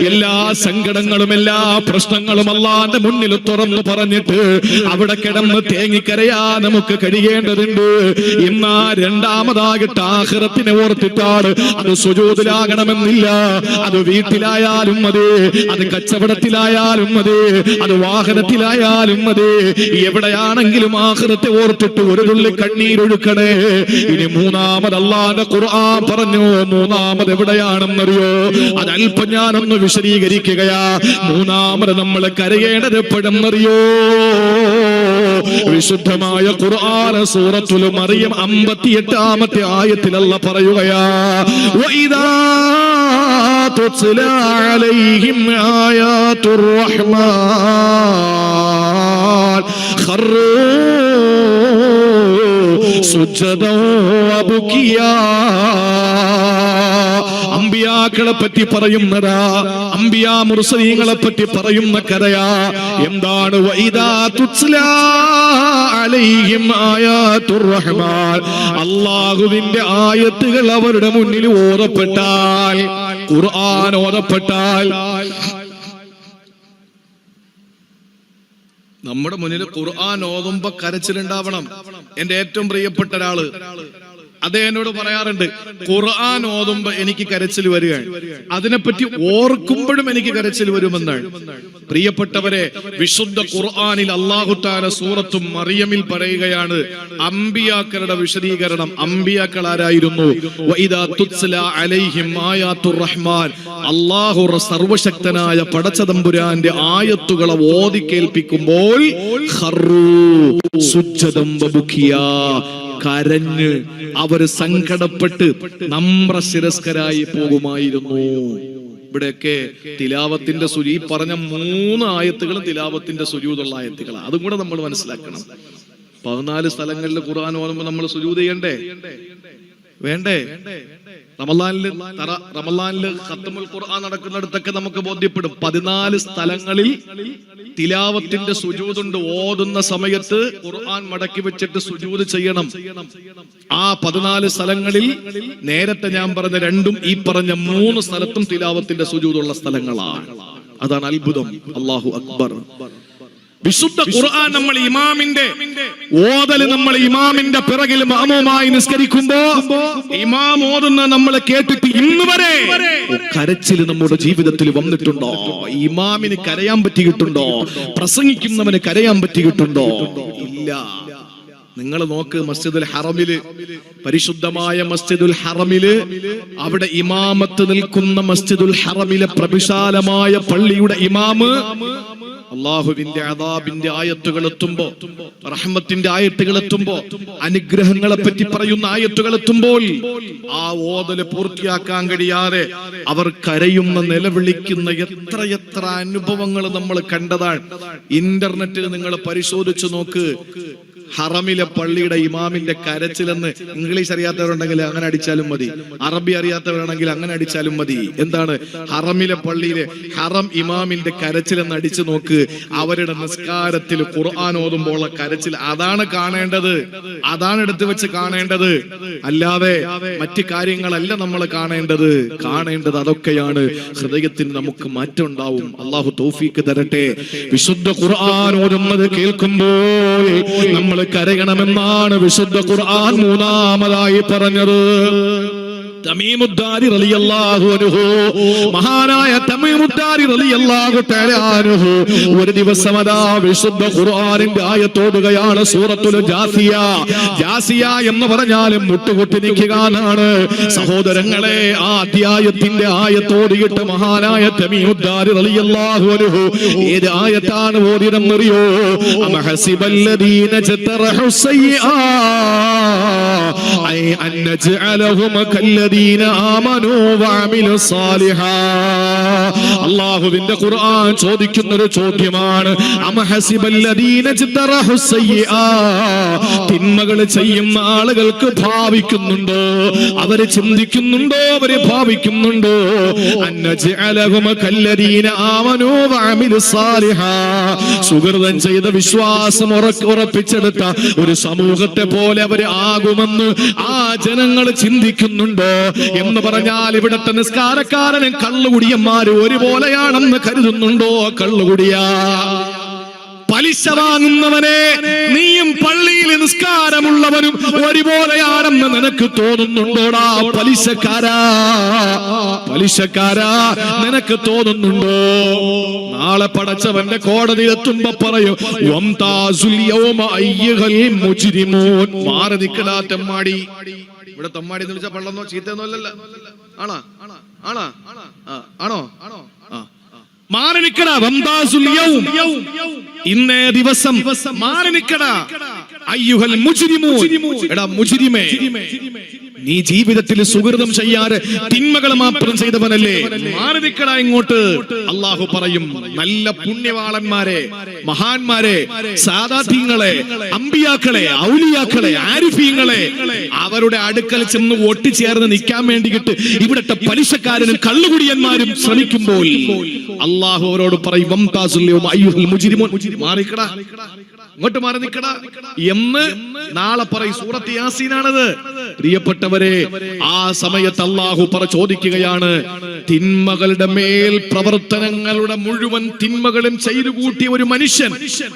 എല്ലാ സങ്കടങ്ങളും എല്ലാ പ്രശ്നങ്ങളും അല്ലാഹുവിന്റെ മുന്നിൽ തുറന്നു പറഞ്ഞിട്ട് അവിടെ കിടന്ന് തേങ്ങിക്കരയാ നമുക്ക് കഴിയേണ്ടതുണ്ട്. എന്നാ രണ്ടാമതായിട്ട് ആഖിറത്തിനെ ഓർത്തിട്ടാണ്. അത് സുജൂദിലാകണമെന്നില്ല, അത് വീട്ടിലായാലും മതി, അത് കച്ചവടത്തിലായാലും മതി, അത് വാഹനത്തിലായാലും മതി, എവിടെയാണെങ്കിലും ആഖിറത്തെ ഓർത്തിട്ട് ഒരു തുള്ളി കണ്ണീരൊഴുക്കണേ. ഇനി മൂന്നാമത് അല്ലാഹുവിന്റെ ഖുർആൻ പറഞ്ഞു. മൂന്നാമത് എവിടെയാണെന്നറിയോ? അതല്പം ഞാനൊന്ന് വിശദീകരിക്കുകയാ. മൂന്നാമത് നമ്മൾ കരയേണ്ടത് എപ്പോഴെന്നറിയോ? വിശുദ്ധമായ ഖുർആൻ സൂറത്തുൽ മറിയം 58-ാമത്തെ ആയത്തിൽ അല്ലാഹ് പറയുകയാ, വഇദാ തുത്ലാ അലൈഹിം ആയാതുർ റഹ്മാൻ ഖറൂ സുജ്ജദാ വബുകിയാ. അമ്പിയാക്കളെ പറ്റി പറയുന്നതാ, അമ്പിയാ മുർസലീങ്ങളെ പറ്റി പറയുന്ന കഥയാ. എന്താണ്? വഇദാ തുത്ലാ അലൈഹിം ആയാതുർ റഹ്മാൻ, അല്ലാഹുവിന്റെ ആയത്തുകൾ അവരുടെ മുന്നിൽ ഓതപ്പെട്ടാൽ, ഖുർആൻ ഓതപ്പെട്ടാൽ, നമ്മുടെ മുന്നിൽ ഖുർആൻ ഓതുമ്പോ കരച്ചിലുണ്ടാവണം. എന്റെ ഏറ്റവും പ്രിയപ്പെട്ട ഒരാള് അതേ എന്നോട് പറയാറുണ്ട്, ഖുർആൻ ഓതുമ്പോ എനിക്ക് കരച്ചിൽ വരികയാണ്, അതിനെപ്പറ്റി ഓർക്കുമ്പോഴും എനിക്ക് കരച്ചിൽ വരുമെന്നാണ്. പ്രിയപ്പെട്ടവരെ, വിശുദ്ധ ഖുർആനിൽ അല്ലാഹു തആല സൂറത്തു മറിയമിൽ പറയുകയാണ് അമ്പിയാക്കളുടെ വിശദീകരണം. അമ്പിയാക്കൾ ആരായിരുന്നു? വഇദാ തുത്ലാ അലൈഹിം ആയാതുർ റഹ്മാൻ, അല്ലാഹു സർവശക്തനായ പടച്ചതമ്പുരാന്റെ ആയത്തുകളെ ഓതി കേൾപ്പിക്കുമ്പോൾ ഖറൂ സുജ്ജദം വബുകിയാ, കരഞ്ഞ് അവര് സങ്കടപ്പെട്ട് നമ്രശിരസ്കരായി പോകുമായിരുന്നു. ഇവിടെയൊക്കെ തിലാവത്തിന്റെ സുജൂ, ഈ പറഞ്ഞ 3 ആയത്തുകളും തിലാവത്തിന്റെ സുജൂദുള്ള ആയത്തുകളാണ്. അതും കൂടെ നമ്മൾ മനസ്സിലാക്കണം. 14 സ്ഥലങ്ങളിൽ ഖുർആൻ ഓതുമ്പോൾ നമ്മൾ സുജൂദ് ചെയ്യണ്ടേ? വേണ്ടേ? റമളാനില് ഖത്മുൽ ഖുർആൻ നടക്കുന്നിടത്തൊക്കെ നമുക്ക് ബോധ്യപ്പെടും 14 സ്ഥലങ്ങളിൽ തിലാവത്തിന്റെ സുജൂദുണ്ട്. ഓതുന്ന സമയത്ത് ഖുർആൻ മടക്കി വെച്ചിട്ട് സുജൂദ് ചെയ്യണം. ആ 14 സ്ഥലങ്ങളിൽ നേരത്തെ ഞാൻ പറഞ്ഞ 2ഉം ഈ പറഞ്ഞ 3 സ്ഥലത്തും തിലാവത്തിന്റെ സുജൂദുള്ള സ്ഥലങ്ങളാണ്. അതാണ് അത്ഭുതം. അല്ലാഹു അക്ബർ. വിശുദ്ധ ഖുർആൻ നമ്മൾ ഇമാമിന്റെ ഓതല്, നമ്മൾ ഇമാമിന്റെ പിറകിൽ മാമൂമായി നിസ്കരിക്കുമ്പോ ഇമാം ഓതുന്ന നമ്മൾ കേട്ടിട്ട് ഇന്ന് വരെ കരച്ചിൽ നമ്മുടെ ജീവിതത്തിൽ വന്നിട്ടുണ്ടോ? ഇമാമിന് കരയാൻ പറ്റിയിട്ടുണ്ടോ? പ്രസംഗിക്കുന്നവന് കരയാൻ പറ്റിയിട്ടുണ്ടോ? ഇല്ല. നിങ്ങൾ നോക്ക്, മസ്ജിദുൽ ഹറമില്, പരിശുദ്ധമായ മസ്ജിദുൽ ഹറമില്, അവിടെ ഇമാമത്ത് നിൽക്കുന്ന മസ്ജിദുൽ ഹറമിലെ പ്രവിശാലമായ പള്ളിയുടെ ഇമാമ് അള്ളാഹുവിന്റെ അദാബിന്റെ ആയത്തുകൾ എത്തുമ്പോ, റഹ്മത്തിന്റെ ആയത്തുകൾ എത്തുമ്പോ, അനുഗ്രഹങ്ങളെ പറ്റി പറയുന്ന ആയത്തുകൾ എത്തുമ്പോൾ ആ ഓതല് പൂർത്തിയാക്കാൻ കഴിയാതെ അവർ കരയുന്ന, നിലവിളിക്കുന്ന എത്ര അനുഭവങ്ങൾ നമ്മൾ കണ്ടതാണ്. ഇന്റർനെറ്റിൽ നിങ്ങൾ പരിശോധിച്ചു നോക്ക്. ഹറമിലെ പള്ളിയുടെ ഇമാമിന്റെ കരച്ചിലെന്ന് ഇംഗ്ലീഷ് അറിയാത്തവരുണ്ടെങ്കിൽ അങ്ങനെ അടിച്ചാലും മതി, അറബി അറിയാത്തവരാണെങ്കിൽ അങ്ങനെ അടിച്ചാലും മതി. എന്താണ് ഹറമിലെ പള്ളിയിലെ ഹറം ഇമാമിന്റെ കരച്ചിലെന്ന് അടിച്ചു നോക്ക്. അവരുടെ നിസ്കാരത്തിൽ ഖുർആൻ ഓതുമ്പോൾ കരച്ചിൽ അതാണ് കാണേണ്ടത്, അതാണ് എടുത്തു വെച്ച് കാണേണ്ടത്. അല്ലാതെ മറ്റു കാര്യങ്ങളല്ല നമ്മൾ കാണേണ്ടത് അതൊക്കെയാണ്. ഹൃദയത്തിന് നമുക്ക് മാറ്റം ഉണ്ടാവും. അള്ളാഹു തൗഫീക്ക് തരട്ടെ. വിശുദ്ധ ഖുർആൻ ഓതുന്നത് കേൾക്കുമ്പോൾ നമ്മൾ കരയണമെന്നാണ് വിശുദ്ധ ഖുർആൻ മൂന്നാമതായി പറഞ്ഞത്. തമീമുദ്ദാരി റളിയല്ലാഹു അൻഹു, മഹാനായ തമീമുദ്ദാരി റളിയല്ലാഹു തആല അൻഹു ഒരു ദിവസം അതാ വിശുദ്ധ ഖുർആനിന്റെ ആയത്തോടുകയാണ്. സൂറത്തുൽ ജാസിയ. ജാസിയ എന്ന് പറഞ്ഞാൽ മുട്ടുകുത്തി നിൽക്കുക എന്നാണ്. സഹോദരങ്ങളെ, ആ അധ്യായത്തിന്റെ ആയത്തോടിയിട്ട് മഹാനായ തമീമുദ്ദാരി റളിയല്ലാഹു അൻഹു ഏത് ആയത്താണ് ഓതിയതെന്നറിയോ? അമഹസിബല്ലദീന ജതറഹു സയ്യിആ ഐ അൻ നജഅലഹും കല്ലദീന അല്ലാഹുവിന്റെ ഖുർആൻ ചോദിക്കുന്ന ഒരു ചോദ്യമാണ്. തിന്മകൾ ചെയ്യുന്ന ആളുകൾക്ക് ഭാവിക്കുന്നുണ്ടോ, അവര് ചിന്തിക്കുന്നുണ്ടോ, അവര് ഭാവിക്കുന്നുണ്ടോ? സുഹൃതം ചെയ്ത വിശ്വാസം ഉറപ്പിച്ചെടുത്ത ഒരു സമൂഹത്തെ പോലെ അവര് ആകുമെന്ന് ആ ജനങ്ങൾ ചിന്തിക്കുന്നുണ്ടോ എന്ന് പറഞ്ഞാൽ ഇവിടുത്തെ നിസ്കാരക്കാരനും കള്ളുകുടിയന്മാരും ഒരുപോലെയാണെന്ന് കരുതുന്നുണ്ടോ? കള്ളുകുടിയ പലിശ വാങ്ങുന്നവനെ നീയും പള്ളിയിൽ നിസ്കാരമുള്ളവനും ഒരുപോലെയാണെന്ന് നിനക്ക് തോന്നുന്നുണ്ടോടാ? പലിശക്കാരാ നിനക്ക് തോന്നുന്നുണ്ടോ? നാളെ പടച്ചവന്റെ കോടതി എത്തുമ്പോ പറയും മാറി നിൽക്കലാ തെമ്മാടി. ഇവിടെ തമ്മാടി എന്ന് വിളിച്ചാൽ പള്ളന്നോ ചീത്തന്നോ അല്ലല്ല. ആണോ ആണോ ആണോ ആണോ മാറി നിക്കട. ഇന്നേ ദിവസം മാറി നിക്കട. അയ്യുഹൽ മുജ്രിമൂൻ, എടാ മുജ്രിമേ, നീ ജീവിതത്തിൽ സുഹൃതം ചെയ്യാറ് തിന്മകൾ മാത്രം ചെയ്തവനല്ലേ, മാറി നിക്കട ഇങ്ങോട്ട്. അള്ളാഹു പറയും, നല്ല പുണ്യവാളന്മാരെ, മഹാന്മാരെ, സാദാത്യങ്ങളെ, അമ്പിയാക്കളെ, ഔലിയാക്കളെ, ആരിഫീങ്ങളെ അവരുടെ അടുക്കൽ ചെന്ന് ഒട്ടിച്ചേർന്ന് നിൽക്കാൻ വേണ്ടിയിട്ട് ഇവിടുത്തെ പലിശക്കാരനും കള്ളുകുടിയന്മാരും ശ്രമിക്കുമ്പോൾ അള്ളാഹു അവരോട് പറയും മാറിക്കടാ, ഇങ്ങോട്ട് മാറി നിക്കടാ എന്ന് നാളെ പറയും. സൂറത്ത് യാസീനാണത്. പ്രിയപ്പെട്ടവരെ, ആ സമയത്ത് അള്ളാഹു ചോദിക്കുകയാണ്, തിന്മകളുടെ മേൽ പ്രവർത്തനങ്ങളുടെ മുഴുവൻ തിന്മകളും ചെയ്തു കൂട്ടിയ ഒരു മനുഷ്യൻ,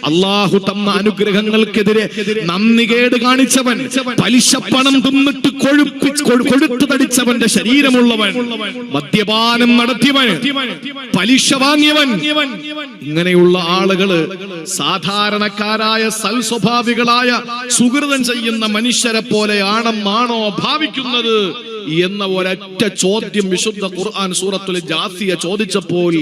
അള്ളാഹു തന്ന അനുഗ്രഹങ്ങൾക്കെതിരെ നന്ദികേട് കാണിച്ചവൻ, പലിശപ്പണം തിന്നിട്ട് കൊഴുത്തു തടിച്ചവന്റെ ശരീരമുള്ളവൻ, മദ്യപാനം നടത്തിയവൻ, പലിശ വാങ്ങിയവൻ, ഇങ്ങനെയുള്ള ആളുകള് സാധാരണക്കാരായ സൽസ്വഭാവികളായ സുഹൃതം ചെയ്യുന്ന മനുഷ്യരെ പോലെയാണെന്നാണോ ഭാവിക്കുന്നത് എന്ന ഒരൊറ്റ ചോദ്യം വിശുദ്ധ ഖുർആൻ സൂറത്തുൽ ജാസിയ ചോദിച്ചപ്പോൾ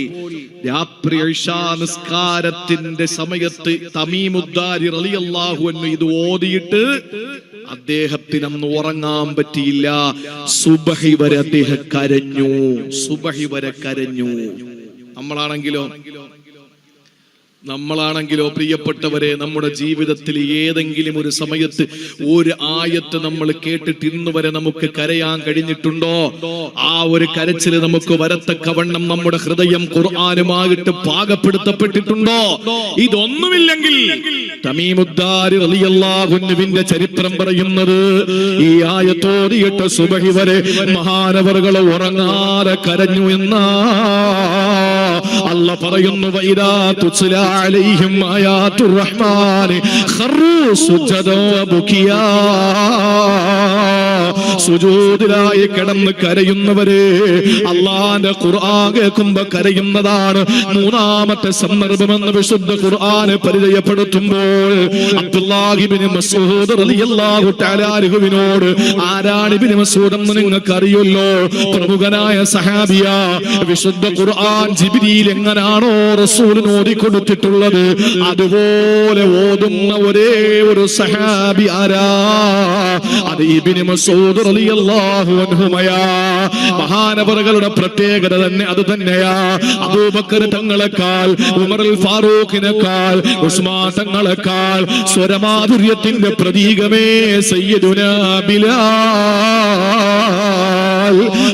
രാത്രി ഇശാ നിസ്കാരത്തിന്റെ സമയത്ത് തമീമുദ്ദാരി റളിയല്ലാഹു അൻഹു ഇത് ഓതിയിട്ട് അദ്ദേഹത്തിന് അന്ന് ഉറങ്ങാൻ പറ്റിയില്ല. സുബഹി വരെ അദ്ദേഹം കരഞ്ഞു. സുബഹി വരെ കരഞ്ഞു. നമ്മളാണെങ്കിലോ പ്രിയപ്പെട്ടവരെ, നമ്മുടെ ജീവിതത്തിൽ ഏതെങ്കിലും ഒരു സമയത്ത് ഒരു ആയത്ത് നമ്മൾ കേട്ടിട്ട് ഇന്ന് വരെ നമുക്ക് കരയാൻ കഴിഞ്ഞിട്ടുണ്ടോ? ആ ഒരു കരച്ചില് നമുക്ക് വരത്തക്കവണ്ണം നമ്മുടെ ഹൃദയം ഖുർആനുമായിട്ട് പാകപ്പെടുത്തപ്പെട്ടിട്ടുണ്ടോ? ഇതൊന്നുമില്ലെങ്കിൽ തമീമുദ്ദാരി റളിയല്ലാഹു അൻഹുവിന്റെ ചരിത്രം പറയുന്നത്, ഈ ആയത്തോതിയിട്ട് സുബഹി വരെ മഹാനവറുകൾ ഉറങ്ങാതെ കരഞ്ഞു എന്നാ. അല്ലാഹു പറയുന്നു, വഇദാ തുസ്ലാ അലൈഹിം ആയാത്തുർ റഹ്മാനി ഖറൂ സുജദാ വബുകിയാ. സുജൂദിലായി കിടന്ന് കരയുന്നവരെ അല്ലാഹുവിന്റെ ഖുർആൻ കേൾക്കുമ്പോൾ കരയുന്നതാണ് മൂന്നാമത്തെ സന്ദർഭമെന്ന് വിശുദ്ധ ഖുർആൻ പരിചയപ്പെടുത്തുമ്പോൾ അബ്ദുല്ലാഹി ഇബ്നു മസ്ഊദ് റളിയല്ലാഹു തആല അൻഹുവിനോട്, ആരാണ് ഇബ്നു മസ്ഊദ് എന്ന് നിങ്ങൾക്ക് അറിയുമല്ലോ, പ്രമുഖനായ സഹാബിയ. വിശുദ്ധ ഖുർആൻ ജിബ്രീൽ എങ്ങനാണോ റസൂലിന് ഓതിക്കൊടുത്തിട്ടുള്ളത് അതുപോലെ ഓതുന്ന ഒരേ ഒരു സഹാബി ആരാ? അത് ഇബ്നു മസ്ഊദ് റളിയല്ലാഹു അൻഹുമയാ. മഹാനവറുകളുടെ പ്രത്യേകത തന്നെ അത് തന്നെയാ. അബൂബക്കർ തങ്ങളെക്കാൾ, ഉമറുൽ ഫാറൂഖിനേക്കാൾ, ഉസ്മാൻ തങ്ങളെ സ്വരങ്ങളെക്കാൾ സ്വരമാധുര്യത്തിന്റെ പ്രതീകമേ സയ്യിദുനാ ബിലാൽ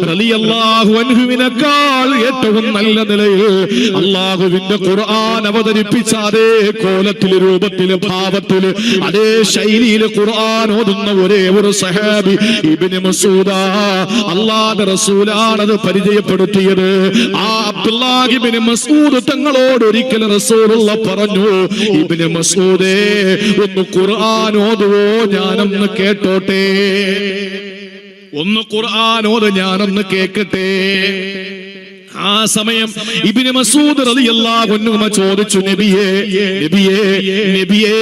റളിയല്ലാഹു അൻഹുവിനേക്കാൾ ഏറ്റവും നല്ല നിലയിൽ അല്ലാഹുവിന്റെ ഖുർആൻ അവതരിപ്പിച്ച അതേ കോലത്തില്, രൂപത്തില്, ഭാവത്തില്, അതേ ശൈലിയില് ഖുർആൻ ഓതുന്ന ഒരേ ഒരു സഹാബി ഇബ്നു മസ്ഊദ. അല്ലാഹുവിന്റെ റസൂലാണത് പരിചയപ്പെടുത്തിയത്. ആ അബ്ദുല്ലാഹി ഇബ്നു മസ്ഊദ് തങ്ങളോട് ഒരിക്കൽ റസൂലുള്ളാഹി പറഞ്ഞു, ഇബ്നു മസ്ഊദേ, ഒന്ന് ഖുർആൻ ഓതുവോ, ഞാനൊന്ന് കേട്ടോട്ടെ. ഒന്ന് ഖുർആൻ ഓത്, ഞാനൊന്ന് കേൾക്കട്ടെ. ആ സമയം ഇബ്നു മസ്ഊദ് റളിയല്ലാഹു അൻഹു ചോദിച്ചു, നബിയേ നബിയേ നബിയേ,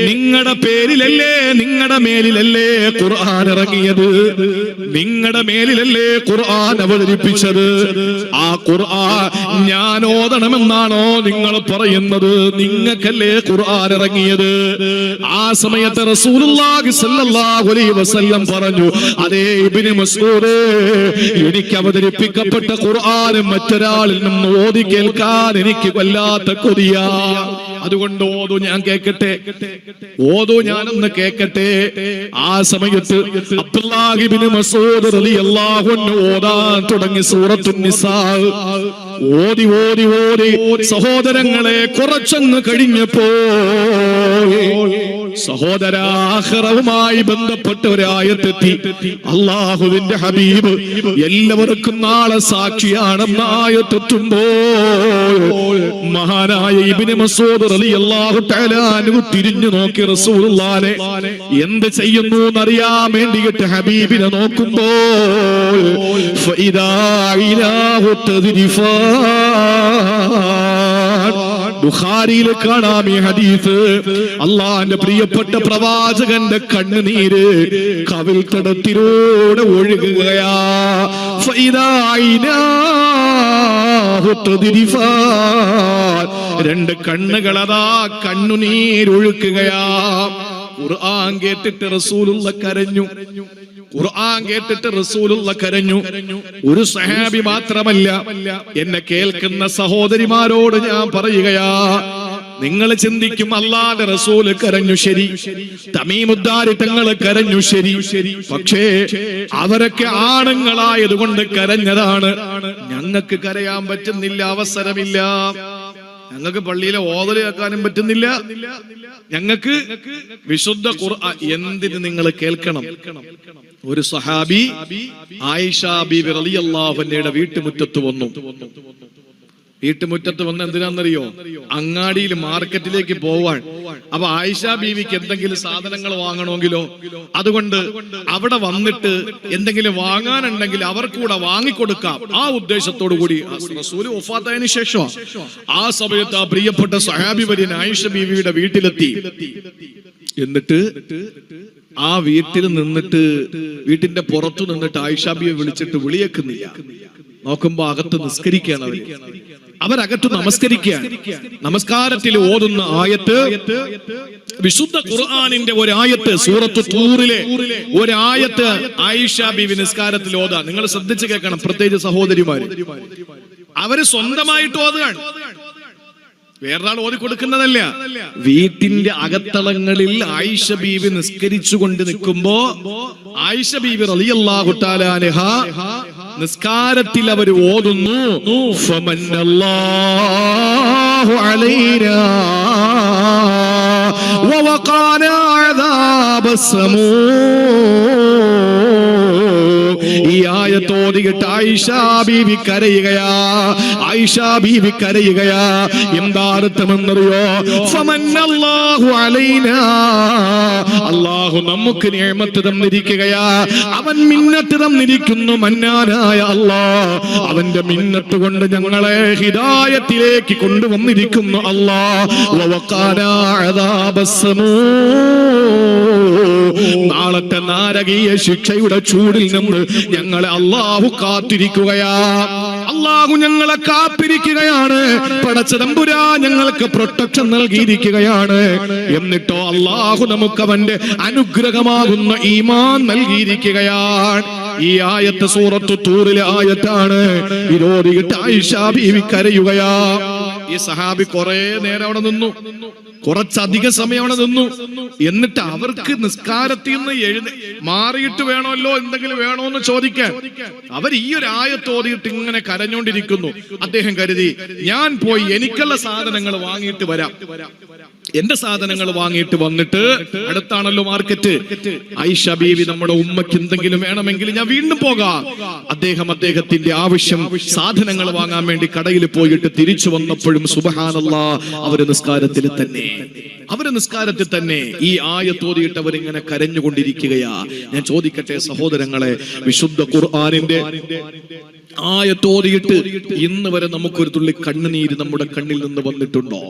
നിങ്ങളുടെ പേരിലല്ലേ, നിങ്ങളുടെ മേലിലല്ലേ ഖുർആൻ ഇറങ്ങിയത്? നിങ്ങളുടെ മേലിലല്ലേ ഖുർആൻ അവതരിപ്പിച്ചത്? ആ ഖുർആൻ ഞാൻ ഓതണമെന്നാണോ നിങ്ങൾ പറയുന്നത്? നിങ്ങൾക്കല്ലേ ഖുർആൻ ഇറങ്ങിയത്? ആ സമയത്ത് റസൂലുള്ളാഹി സ്വല്ലല്ലാഹു അലൈഹി വസല്ലം പറഞ്ഞു, അതേ ഇബ്നു മസ്ഊദ്, എനിക്ക് അവതരിപ്പിക്കപ്പെട്ട ഖുർആൻ മറ്റൊരാളിൽ നിന്ന് ഓതി കേൾക്കാൻ എനിക്ക് വല്ലാത്ത കൊതിയാ. അതുകൊണ്ട് ഓതു, ഞാൻ കേൾക്കട്ടെ. ഓതു, ഞാനൊന്ന് കേൾക്കട്ടെ. ആ സമയത്ത് അബ്ദുല്ലാഹി ഇബ്നു മസ്ഊദ് റളിയല്ലാഹു അൻഹു ഓതാൻ തുടങ്ങി സൂറത്തുൻ നിസാ. ഓതി ഓതി ഓതി സഹോദരങ്ങളെ, കുറച്ചങ്ങ് കഴിഞ്ഞപ്പോ സഹോദരാഖിറവുമായി ബന്ധപ്പെട്ട ഒരായത്തെത്തി. അല്ലാഹുവിന്റെ ഹബീബ് എല്ലാവർക്കും നാളെ സാക്ഷിയാണെന്ന ആയത്തെത്തുമ്പോൾ മഹാനായ ഇബ്നു മസ്ഊദ് റളിയല്ലാഹു തആല അൻഹു തിരിഞ്ഞു നോക്കി റസൂലുള്ളാഹിനെ എന്ത് ചെയ്യുന്നു എന്നറിയാൻ വേണ്ടിയിട്ട് ഹബീബിനെ നോക്കുമ്പോൾ ഫഇദാ ഇലാഹു തദ്രിഫാ. ബുഖാരിയിൽ കാണാം ഈ ഹദീസ്. അള്ളാന്റെ പ്രിയപ്പെട്ട പ്രവാചകന്റെ കണ്ണുനീര് കവിൽ തടത്തിലൂടെ ഒഴുകുകയാ. രണ്ട് കണ്ണുകളതാ കണ്ണുനീരൊഴുക്കുകയാ. ഖുർആൻ കേട്ടിട്ട് റസൂലുള്ളാഹി കരഞ്ഞു. ഖുർആൻ കേട്ടിട്ട് റസൂലുള്ളാഹി കരഞ്ഞു. ഒരു സഹാബി മാത്രമല്ല, എന്നെ കേൾക്കുന്ന സഹോദരിമാരോട് ഞാൻ പറയുകയാ, നിങ്ങൾ ചിന്തിക്കും അല്ലാഹുവിന്റെ റസൂല് കരഞ്ഞു, ശരി, തമീമുദ്ദാരി തങ്ങൾ കരഞ്ഞു, ശരി. പക്ഷേ അവരൊക്കെ ആണുങ്ങളായതുകൊണ്ട് കരഞ്ഞതാണ്. ഞങ്ങൾക്ക് കരയാൻ പറ്റുന്നില്ല, അവസരമില്ല. ഞങ്ങൾക്ക് പള്ളിയിലെ ഓതല് കേൾക്കാനും പറ്റുന്നില്ല. ഞങ്ങൾക്ക് വിശുദ്ധ ഖുർആൻ എന്തിന് നിങ്ങൾ കേൾക്കണം? ഒരു സഹാബി ആയിഷ ബീബി റളിയല്ലാഹു അൻഹയുടെ വീട്ടുമുറ്റത്ത് വന്നു. വീട്ടുമുറ്റത്ത് വന്ന് എന്തിനാണെന്നറിയോ? അങ്ങാടിയിൽ മാർക്കറ്റിലേക്ക് പോവാൻ. അപ്പൊ ആയിഷ ബീവിക്ക് എന്തെങ്കിലും സാധനങ്ങൾ വാങ്ങണമെങ്കിലോ, അതുകൊണ്ട് അവിടെ വന്നിട്ട് എന്തെങ്കിലും വാങ്ങാനുണ്ടെങ്കിൽ അവർക്കൂടെ വാങ്ങിക്കൊടുക്കാം. ആ ഉദ്ദേശത്തോടു കൂടി റസൂല് വഫാത്തായതിനു ശേഷം ആ സമയത്ത് ആ പ്രിയപ്പെട്ട സഹാബി വര്യൻ ആയിഷ ബീവിയുടെ വീട്ടിലെത്തി. എന്നിട്ട് ആ വീട്ടിൽ നിന്നിട്ട്, വീട്ടിന്റെ പുറത്തു നിന്നിട്ട് ആയിഷ ബീവി വിളിച്ചിട്ട് വിളിയേക്കുന്നില്ല. നോക്കുമ്പോ അകത്ത് നിസ്കരിക്കുകയാണ് അവര്. അവരകത്ത് നമസ്കരിക്കുകയാണ്. നമസ്കാരത്തിൽ ഓതുന്ന ആയത്ത് വിശുദ്ധ ഖുർആനിന്റെ ഒരായത്ത്, സൂറത്തു തൂറിലെ ഒരായത്ത് ആയിഷ ബീവി നിസ്കാരത്തിൽ ഓതാ. നിങ്ങൾ ശ്രദ്ധിച്ചു കേൾക്കണം, പ്രത്യേകിച്ച് സഹോദരിമാര്. അവര് സ്വന്തമായിട്ട് ഓതുകയാണ്, വേറൊരാൾ ഓതി കൊടുക്കുന്നതല്ല. വീട്ടിന്റെ അകത്തളങ്ങളിൽ ആയിഷ ബീവി നിസ്കരിച്ചുകൊണ്ട് നിൽക്കുമ്പോ ആയിഷ ബീവി റളിയല്ലാഹു തആല അൻഹ നിസ്കാരത്തിൽ അവർ ഓതുന്നു, ഫമന്നല്ലാഹു അലൈനാ വവഖാനാ അദാബസ്സമൂ. ഈ ആയത്ത് ഓതിയിട്ട് ആയിഷ ബീവി കരയുകയാ. ആയിഷ ബീവി കരയുകയാ. എന്താ അർത്ഥമെന്നറിയോ? ഫമന്നല്ലാഹു അലൈനാ, അല്ലാഹു നമുക്ക് നിഅമത്ത് തന്നിരിക്കുകയാ. അവൻ മിന്നത്ത് തന്നിരിക്കുന്നു. മന്നാനായ അല്ലാഹ് അവന്റെ മിന്നത്ത് കൊണ്ട് ഞങ്ങളെ ഹിദായത്തിലേക്ക് കൊണ്ടുവന്നിരിക്കുന്നു. അല്ലാഹ് വവഖാനാ അദാബസ്സമൂ. നാളത്തെ നാരകീയ ശിക്ഷയുടെ ചൂടിൽ നിന്ന് ഞങ്ങളെ അല്ലാഹു കാത്തിരിക്കുകയാ. അല്ലാഹു ഞങ്ങളെ കാത്തിരിക്കുകയാണ്. പടച്ച തമ്പുരാൻ ഞങ്ങൾക്ക് പ്രൊട്ടക്ഷൻ നൽകിയിരിക്കുകയാണ്. എന്നിട്ടോ അല്ലാഹു നമുക്ക് അവന്റെ അനുഗ്രഹമാകുന്ന ഈമാൻ നൽകിയിരിക്കുകയാണ്. ഈ ആയത്ത് സൂറത്തു തൂറിലെ ആയത്താണ്. ഇതോദിയിട്ട് ആയിഷ ബീവി കരയുകയാ. ഈ സഹാബി കുറെ നേരം അവിടെ നിന്നു. കുറച്ചധികം സമയം അവിടെ നിന്നു. എന്നിട്ട് അവർക്ക് നിസ്കാരത്തിൽ നിന്ന് മാറിയിട്ട് വേണമല്ലോ എന്തെങ്കിലും വേണോന്ന് ചോദിക്കാൻ. അവർ ഈ ഒരു ആയത്ത് ഓതിയിട്ട് ഇങ്ങനെ കരഞ്ഞോണ്ടിരിക്കുന്നു. അദ്ദേഹം കരുതി ഞാൻ പോയി എനിക്കുള്ള സാധനങ്ങൾ വാങ്ങിയിട്ട് വരാം. എന്റെ സാധനങ്ങൾ വാങ്ങിയിട്ട് വന്നിട്ട്, അടുത്താണല്ലോ മാർക്കറ്റ്, ആയിഷ ബീവി നമ്മുടെ ഉമ്മയ്ക്ക് എന്തെങ്കിലും വേണമെങ്കിൽ ഞാൻ വീണ്ടും പോകാം. അദ്ദേഹത്തിന്റെ ആവശ്യം സാധനങ്ങൾ വാങ്ങാൻ വേണ്ടി കടയിൽ പോയിട്ട് തിരിച്ചു വന്നപ്പോഴും സുബ്ഹാനല്ലാഹ് അവര് നിസ്കാരത്തിൽ തന്നെ ഈ ആയത്തോതിയിട്ട് അവരിങ്ങനെ കരഞ്ഞുകൊണ്ടിരിക്കുകയാ. ഞാൻ ചോദിക്കട്ടെ സഹോദരങ്ങളെ, വിശുദ്ധ ഖുർആനിന്റെ ആയത്തോതിയിട്ട് ഇന്ന് വരെ നമുക്കൊരു തുള്ളി കണ്ണുനീര് നമ്മുടെ കണ്ണിൽ നിന്ന് വന്നിട്ടുണ്ടോ?